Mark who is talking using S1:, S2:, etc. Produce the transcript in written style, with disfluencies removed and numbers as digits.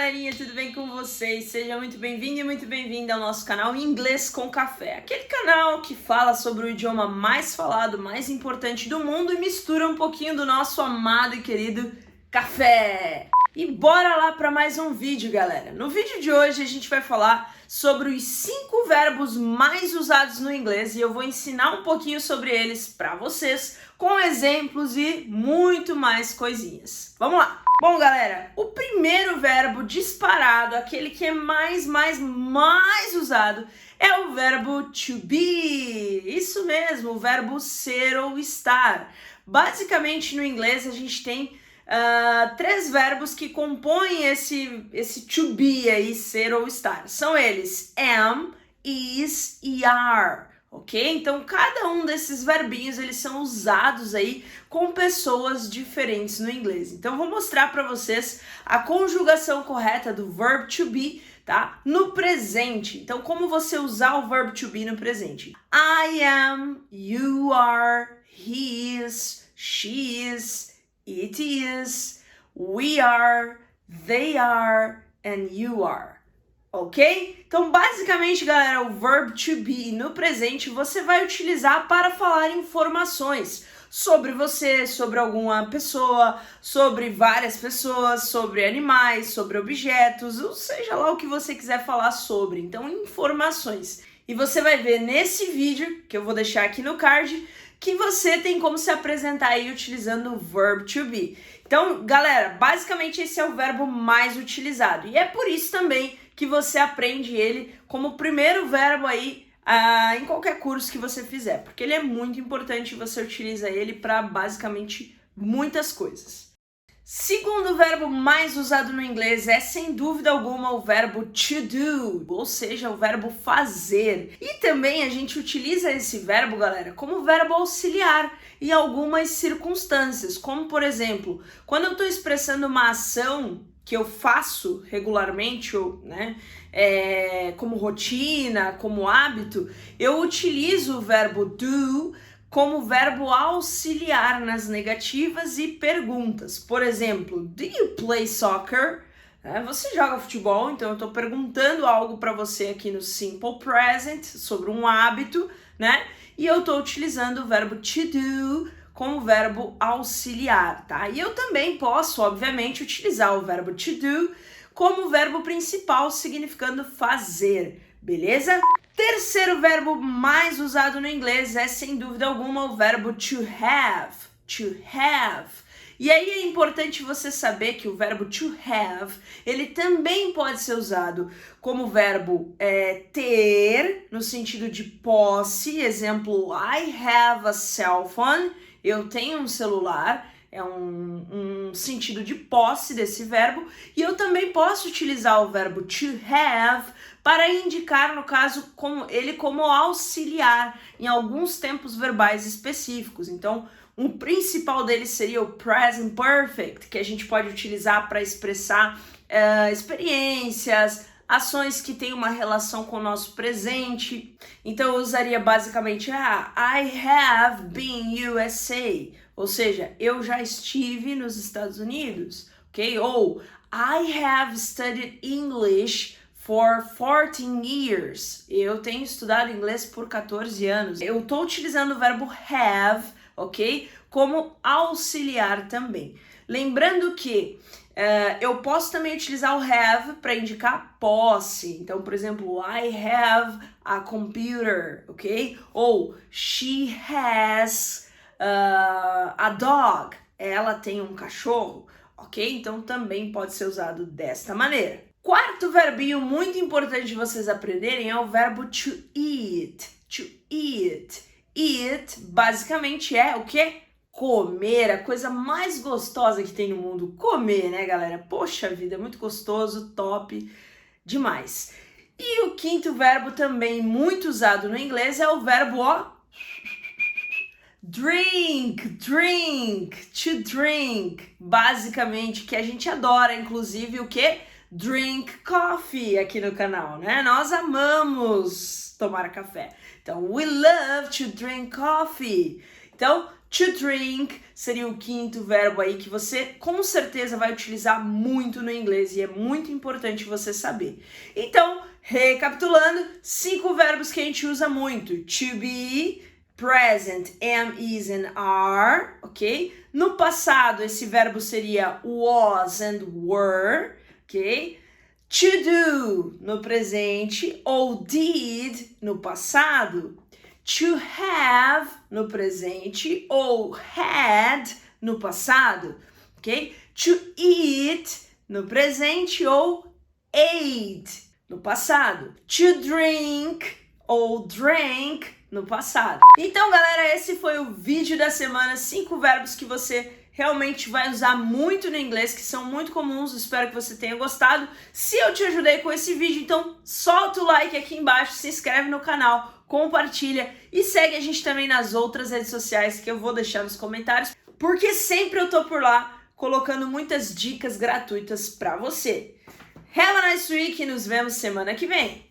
S1: galerinha, tudo bem com vocês? Seja muito bem-vindo e muito bem-vinda ao nosso canal Inglês com Café. Aquele canal que fala sobre o idioma mais falado, mais importante do mundo e mistura um pouquinho do nosso amado e querido café. E bora lá para mais um vídeo, galera. No vídeo de hoje a gente vai falar sobre os 5 verbos mais usados no inglês e eu vou ensinar um pouquinho sobre eles para vocês, com exemplos e muito mais coisinhas. Vamos lá! Bom, galera, o primeiro verbo disparado, aquele que é mais usado, é o verbo to be. Isso mesmo, o verbo ser ou estar. Basicamente, no inglês, a gente tem 3 verbos que compõem esse to be aí, ser ou estar. São eles am, is e are. Ok? Então, cada um desses verbinhos, eles são usados aí com pessoas diferentes no inglês. Então, vou mostrar para vocês a conjugação correta do verb to be, tá? No presente. Então, como você usar o verb to be no presente? I am, you are, he is, she is, it is, we are, they are, and you are. Ok? Então, basicamente, galera, o verb to be no presente você vai utilizar para falar informações sobre você, sobre alguma pessoa, sobre várias pessoas, sobre animais, sobre objetos, ou seja lá o que você quiser falar sobre. Então, informações. E você vai ver nesse vídeo, que eu vou deixar aqui no card, que você tem como se apresentar aí utilizando o verb to be. Então, galera, basicamente esse é o verbo mais utilizado. E é por isso também que você aprende ele como primeiro verbo aí em qualquer curso que você fizer, porque ele é muito importante e você utiliza ele para basicamente muitas coisas. Segundo verbo mais usado no inglês é, sem dúvida alguma, o verbo to do, ou seja, o verbo fazer. E também a gente utiliza esse verbo, galera, como verbo auxiliar em algumas circunstâncias, como por exemplo, quando eu estou expressando uma ação que eu faço regularmente, ou, como rotina, como hábito, eu utilizo o verbo do como verbo auxiliar nas negativas e perguntas. Por exemplo, do you play soccer? Você joga futebol, então eu estou perguntando algo para você aqui no Simple Present sobre um hábito, né? E eu estou utilizando o verbo to do como verbo auxiliar, tá? E eu também posso, obviamente, utilizar o verbo to do como verbo principal, significando fazer, beleza? Terceiro verbo mais usado no inglês é, sem dúvida alguma, o verbo to have. To have. E aí é importante você saber que o verbo to have, ele também pode ser usado como verbo ter, no sentido de posse. Exemplo, I have a cell phone. Eu tenho um celular. É um sentido de posse desse verbo. E eu também posso utilizar o verbo to have para indicar, no caso, como auxiliar em alguns tempos verbais específicos. Então, um principal deles seria o present perfect, que a gente pode utilizar para expressar experiências, ações que têm uma relação com o nosso presente. Então, eu usaria basicamente I have been USA, ou seja, eu já estive nos Estados Unidos, ok? Ou I have studied English for 14 years. Eu tenho estudado inglês por 14 anos. Eu estou utilizando o verbo have, ok? Como auxiliar também. Lembrando que eu posso também utilizar o have para indicar posse. Então, por exemplo, I have a computer, ok? Ou she has a dog. Ela tem um cachorro, ok? Então, também pode ser usado desta maneira. Quarto verbinho muito importante de vocês aprenderem é o verbo to eat. To eat. Eat basicamente é o quê? Comer, a coisa mais gostosa que tem no mundo. Comer, né, galera? Poxa vida, é muito gostoso, top, demais. E o quinto verbo também muito usado no inglês é o verbo drink, drink, to drink. Basicamente, que a gente adora, inclusive, o quê? Drink coffee aqui no canal, né? Nós amamos tomar café. Então, we love to drink coffee. Então, to drink seria o quinto verbo aí que você com certeza vai utilizar muito no inglês e é muito importante você saber. Então, recapitulando, 5 verbos que a gente usa muito: to be, present, am, is and are, ok? No passado, esse verbo seria was and were, ok? To do no presente ou did no passado. To have no presente ou had no passado, ok? To eat no presente ou ate no passado. To drink ou drank no passado. Então, galera, esse foi o vídeo da semana. 5 verbos que você realmente vai usar muito no inglês, que são muito comuns. Espero que você tenha gostado. Se eu te ajudei com esse vídeo, então solta o like aqui embaixo, se inscreve no canal, compartilha e segue a gente também nas outras redes sociais que eu vou deixar nos comentários, porque sempre eu tô por lá colocando muitas dicas gratuitas pra você. Have a nice week e nos vemos semana que vem.